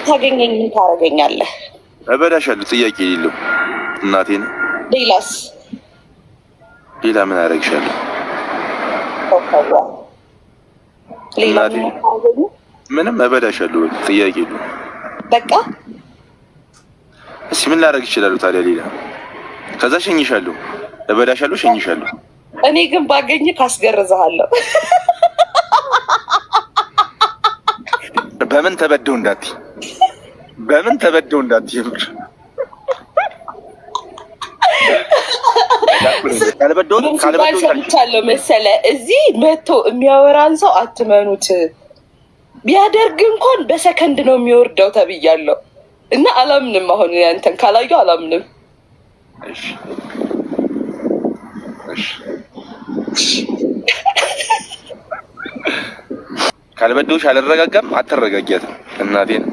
ታገኘኝ ምን ታረገኛለህ? እበዳሻለሁ። ጥያቄ የሌለው እናቴን። ሌላስ? ሌላ ምን አደረግሻለሁ? ሌላ ምንም እበዳሻለሁ። ጥያቄ የለው። በቃ እሺ ምን ላደርግ ይችላል ታዲያ? ሌላ ከዛ ሸኝሻለሁ። እበዳሻለሁ፣ ሸኝሻለሁ። እኔ ግን ባገኝ ካስገርዝሃለሁ። በምን ተበደው እንዳትይ፣ በምን ተበደው እንዳትይ። ካልበደው መሰለ እዚህ መቶ የሚያወራን ሰው አትመኑት። ቢያደርግ እንኳን በሰከንድ ነው የሚወርደው ተብያለሁ እና አላምንም። አሁን ያንተን ካላየው አላምንም። እሺ እሺ ካልበደውሽ አልረጋጋም። አትረጋጊያትም። እናቴን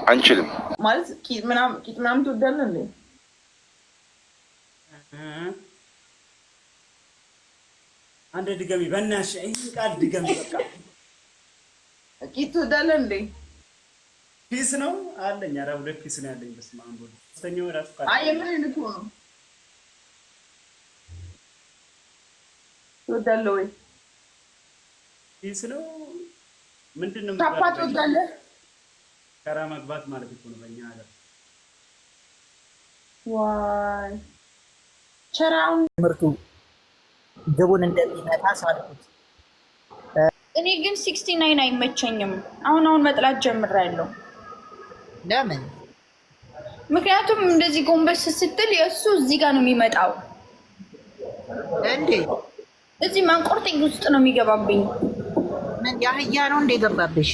አንችልም ማለት ቂጥ ምናምን ትወዳለህ እንዴ? አንድ ድገሚ በእናትሽ። ይሄን ቃል ድገሚ በቃ። ቂጥ ትወዳለህ እንዴ? ፒስ ነው አለኝ። ኧረ ሁለት ፒስ ነው ያለኝ። በስመ አብ ወልድ ሶስተኛው ራሱ ቃል አይ ምን አይነት ነው? ትወዳለህ ወይ? ፒስ ነው ምንድነው? ካፓ ትወዳለህ? ከራ መግባት ማለት እኮ ነው በእኛ ሀገር። ዋይ ቸራውን ምርቱ ግቡን እንደሚመታ ሳልኩት። እኔ ግን 69 አይመቸኝም። አሁን መጥላት ጀምሬያለሁ። ለምን? ምክንያቱም እንደዚህ ጎንበስ ስትል የእሱ እዚህ ጋር ነው የሚመጣው። እንዴ እዚህ ማንቆርጤኝ ውስጥ ነው የሚገባብኝ። ምን ያህያ ነው እንደ ገባብሽ?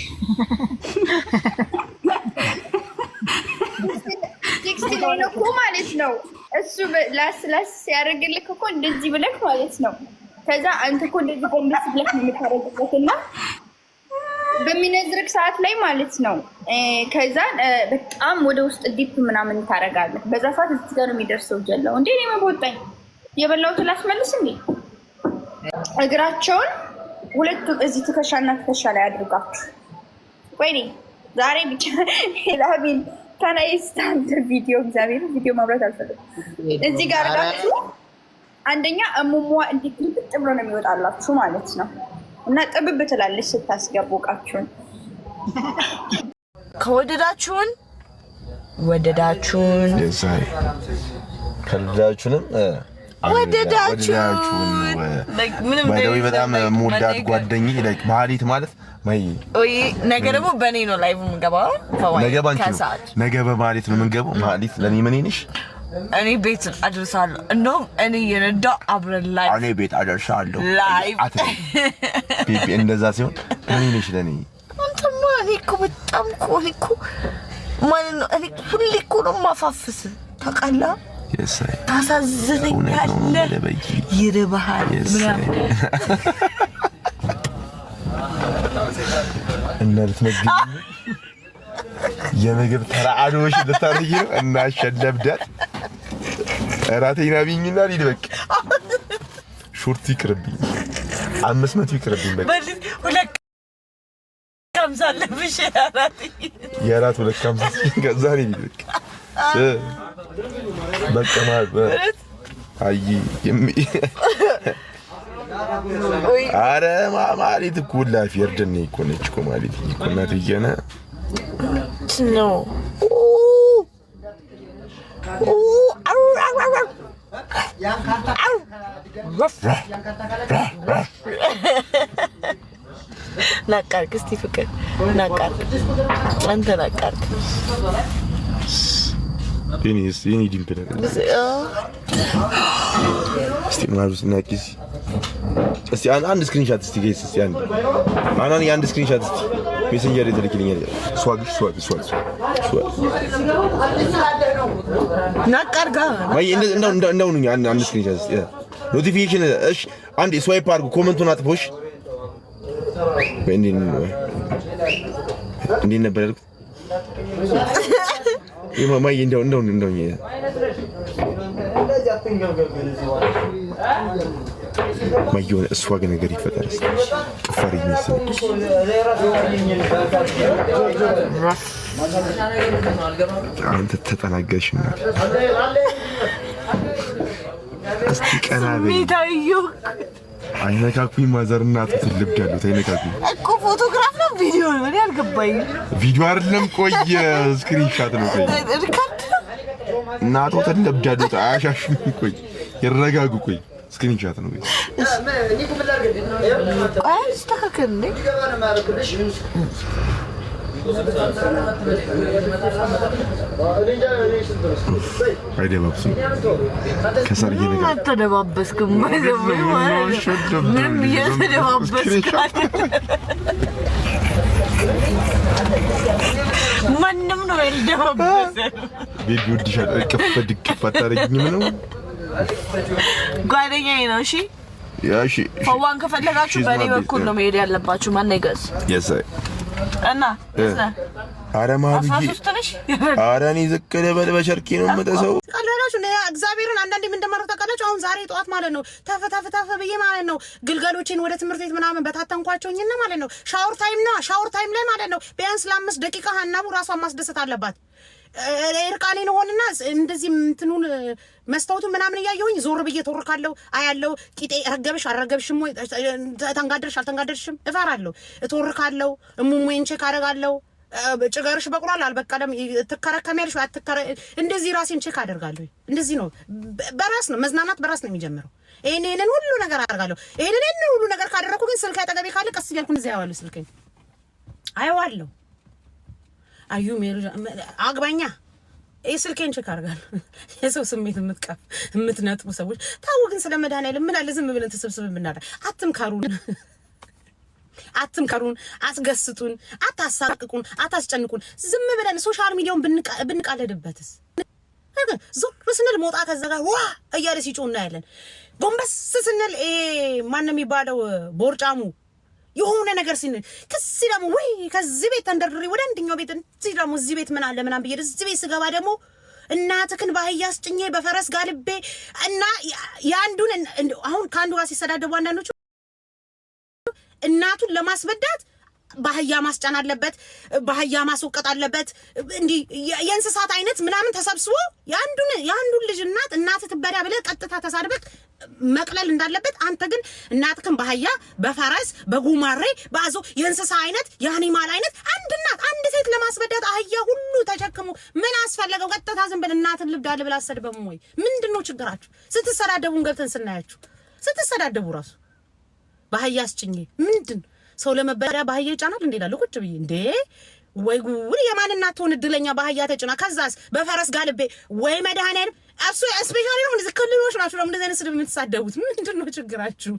69 እኮ ማለት ነው። እሱ ላስ ሲያደርግልክ እኮ እንደዚህ ብለክ ማለት ነው። ከዛ አንተ እኮ እንደዚህ ጎንበስ ብለክ ነው የምታደርግበት እና በሚነዝርክ ሰዓት ላይ ማለት ነው። ከዛ በጣም ወደ ውስጥ ዲፕ ምናምን ታደርጋለህ። በዛ ሰዓት እዚህ ጋር ነው የሚደርሰው ጀላው። እንዴ እኔ መቦጣኝ የበላሁትን ላስመልስ እንዴ? እግራቸውን ሁለቱም እዚህ ትከሻና ትከሻ ላይ አድርጋችሁ ወይኔ ዛሬ ብቻ ላቢን ከናይስታንት ቪዲዮ እግዚአብሔር ቪዲዮ ማብራት አልፈልግም። እዚህ ጋር አድርጋችሁ አንደኛ እሙሟ እንዲግልብጥ ብሎ ነው የሚወጣላችሁ ማለት ነው። እና ጥብብ ትላለች ስታስገቡ እቃችሁን። ከወደዳችሁንም ወደዳችሁን በጣም ሙዳት ጓደኛዬ ላይክ ማህሌት ማለት ማይ ነገ ደግሞ በእኔ ነው ላይቭ የምንገባው። ነገ በማህሌት ነው የምንገባው። ማህሌት ለኔ ምን ነሽ? እኔ ቤት አደርሳለሁ። እንደውም እኔ የነዳው አብረን ላይቭ እኔ ቤት አደርሳለሁ ላይቭ ፒፒ እንደዛ ሲሆን ምን ነሽ ለኔ? አንተማ እኔ እኮ በጣም እኮ ማለት ነው። እኔ ሁሌ እኮ ነው የማፋፍስ ታውቃለህ። ታሳዝነኛለህ፣ ይርብሃል ምናምን እና ልትመግቢ የምግብ ተራአዶሽ ልታረጊ ነው እና ሸለብዳት እራቴና ቢኝና ሊድ በቃ ሾርት ይቅርብኝ 500 ይቅርብኝ በቃ ሁለት ከምሳ ለብሽ የራት ሁለት ከምሳ ገዛ ነው ሊድ በቃ ማለት አይ አረ ማለት እኮ ላፊ እርድኔ እኮ ነች እኮ ማለት እኮ እናት ይገና ነው ናቃርክ እስቲ ፍቅር ናቃርክ አንተ ናቃርክ እኔ ዲምፕል እስቲ ማሩስ ናቂስ እስቲ አንድ ስክሪንሾት እስቲ ጋይስ እስቲ አንድ ስክሪንሾት እስቲ ሜሴንጀር የተልክልኛል። ስዋግ ናቃርጋ ማይ እንደው አንድ ስክሪንሾት እስቲ ኖቲፊኬሽን እሺ አንድ ስዋይፕ አድርጉ። ኮሜንቱን አጥፎሽ እንዴ ነበር ያልኩት ማይ እንደው ማየሆነ እሷ ግን ነገር ይፈጠራል ቅፋሪ ይመስል አንተ ተጠናገሽ ነው እስቲ ቀና በይ ሚታዩ አይነካኩኝ ማዘርና ተልብ ያለው አይነካኩኝ እኮ ፎቶግራፍ ነው ቪዲዮ ነው እኔ አልገባኝ ቪዲዮ አይደለም ቆየ ስክሪንሾት ነው ቆይ ሪካርድ እናቶ ተልብ ያለው አያሻሽም ቆይ ይረጋጉ ቆይ ስክሪንሾት ነው ቆይ አስተካክል ነኝ አይደባብስ ከሰርጌ ነገር ተደባበስኩም ምንም እየተደባበስክ ማንም ነው ያልደባበሰ ቤቢ ወድሻል ድቅፍ አታረጊኝም ነው ጓደኛዬ ነው እሺ ያሺ ፈዋን ከፈለጋችሁ በእኔ በኩል ነው መሄድ ያለባችሁ ማን ነገስ የሳይ እና አረማብዬ አራኒ ዘከለ በልበሸርኪ ነው መተሰው ቀላላችሁ እግዚአብሔርን አንዳንዴ ምን እንደማረግ ታውቃላችሁ? አሁን ዛሬ ጠዋት ማለት ነው ተፈታፈታፈ ብዬ ማለት ነው ግልገሎችን ወደ ትምህርት ቤት ምናምን በታተንኳቸውኝና ማለት ነው ሻወር ታይም ላይ ማለት ነው ቢያንስ ለ5 ደቂቃ ሀናቡ ራሷን ማስደሰት አለባት። እርቃኔን ሆንና እንደዚህ እንትኑን መስታወቱ ምናምን እያየሁኝ ዞር ብዬ ተወርካለሁ አያለሁ። ቂጤ ረገበሽ አረገብሽም ወይ ተንጋደርሽ አልተንጋደርሽም እፈራለሁ። እተወርካለሁ እሙሙን ቼክ አደርጋለሁ። ጭገርሽ በቁላል አልበቀለም ትከረከሚያለሽ አትከረ እንደዚህ ራሴን ቼክ አደርጋለሁ። እንደዚህ ነው በራስ ነው መዝናናት በራስ ነው የሚጀምረው። ይሄንን ሁሉ ነገር አደርጋለሁ። ይሄንን ሁሉ ነገር ካደረኩ ግን ስልክ አጠገቤ ካለ ቀስ እያልኩ እንደዚህ አያዋለሁ። ስልኬን አየዋለሁ። አዩ ሜሪ አግባኛ ስልኬን ቼክ አደርጋለሁ። የሰው ስሜት የምትነጥቡ ሰዎች ታው ግን ስለ መድኃኒዓለም ምን አለ ዝም ብለን ተሰብስበን ብናደርግ አትምከሩን፣ አትገስጡን፣ አታሳቅቁን፣ አታስጨንቁን። ዝም ብለን ሶሻል ሚዲያውን ብንቃለድበትስ ዞር ስንል ሞጣ ከዘጋ ዋ እያለ ሲጮህ እናያለን። ጎንበስ ስንል ማን ነው የሚባለው ቦርጫሙ የሆነ ነገር ሲንል ከዚህ ደግሞ ወይ ከዚህ ቤት ተንደርድሬ ወደ አንደኛው ቤት እዚህ ደግሞ እዚህ ቤት ምን አለ ምናምን ብዬ እዚህ ቤት ስገባ ደግሞ እናትክን ባህያ አስጭኜ በፈረስ ጋልቤ እና ያንዱን አሁን ከአንዱ ጋር ሲሰዳደቡ አንዳንዶቹ እናቱን ለማስበዳት ባህያ ማስጫን አለበት፣ ባህያ ማስወቀጥ አለበት። እንዲ የእንስሳት አይነት ምናምን ተሰብስቦ ያንዱን ልጅ እናት ትበዳ ብለህ ቀጥታ ተሳድበክ መቅለል እንዳለበት አንተ ግን እናትክን ባህያ በፈረስ በጉማሬ ባዞ የእንስሳ አይነት የአኒማል አይነት አንድ ሴት ለማስበዳት አህያ ሁሉ ተሸክሞ ምን አስፈለገው? ቀጥታ ዝም ብለህ እናትን ልብዳል ብለህ አሰድበም ወይ? ምንድነው ችግራችሁ? ስትሰዳደቡን ገብተን ስናያችሁ ስትሰዳደቡ ራሱ ባህያ አስጭኜ ምንድን ሰው ለመበዳ ባህያ ይጫናል እንዴ? ላለ ቁጭ ብዬ እንዴ ወይ ጉድ የማን እናት ሆነ ድለኛ ባህያ ተጭና ከዛስ በፈረስ ጋልቤ ወይ መድኃኒዓለም እሱ ስፔሻሊ ነው እንደዚህ ክልሎች ናቸው ነው እንደዚህ አይነት ስድብ የምትሳደቡት ምንድነው ችግራችሁ?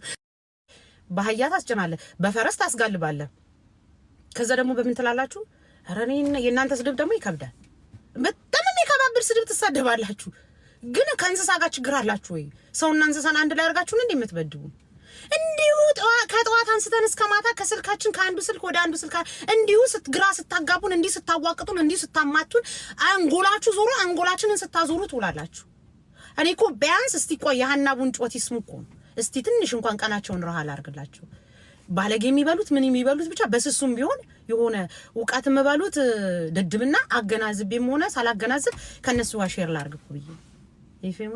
ባህያ ታስጭናለህ፣ በፈረስ ታስጋልባለህ። ከዛ ደግሞ በምን ትላላችሁ? ኧረ እኔ የእናንተ ስድብ ደግሞ ይከብዳል። በጣም የሚከባብር ስድብ ትሳደባላችሁ። ግን ከእንስሳ ጋር ችግር አላችሁ ወይ? ሰውና እንስሳን አንድ ላይ አድርጋችሁ ነው እንዴ የምትበድቡ? እንዲሁ ከጠዋት አንስተን እስከ ማታ ከስልካችን ከአንዱ ስልክ ወደ አንዱ ስልክ እንዲሁ ስትግራ ስታጋቡን እንዲሁ ስታዋቅጡን እንዲሁ ስታማቱን አንጎላችሁ ዞሮ አንጎላችንን ስታዞሩ ትውላላችሁ። እኔ እኮ ቢያንስ እስቲ ቆይ የሀናቡን ጮት ይስሙ እኮ እስቲ ትንሽ እንኳን ቀናቸውን ረሃ ላድርግላችሁ። ባለጌ የሚበሉት ምን የሚበሉት ብቻ በስሱም ቢሆን የሆነ ዕውቀት የሚበሉት ድድብና አገናዝቤም ሆነ ሳላገናዝብ ከነሱ ጋር ሼር ላድርግ እኮ ብዬ ይፈም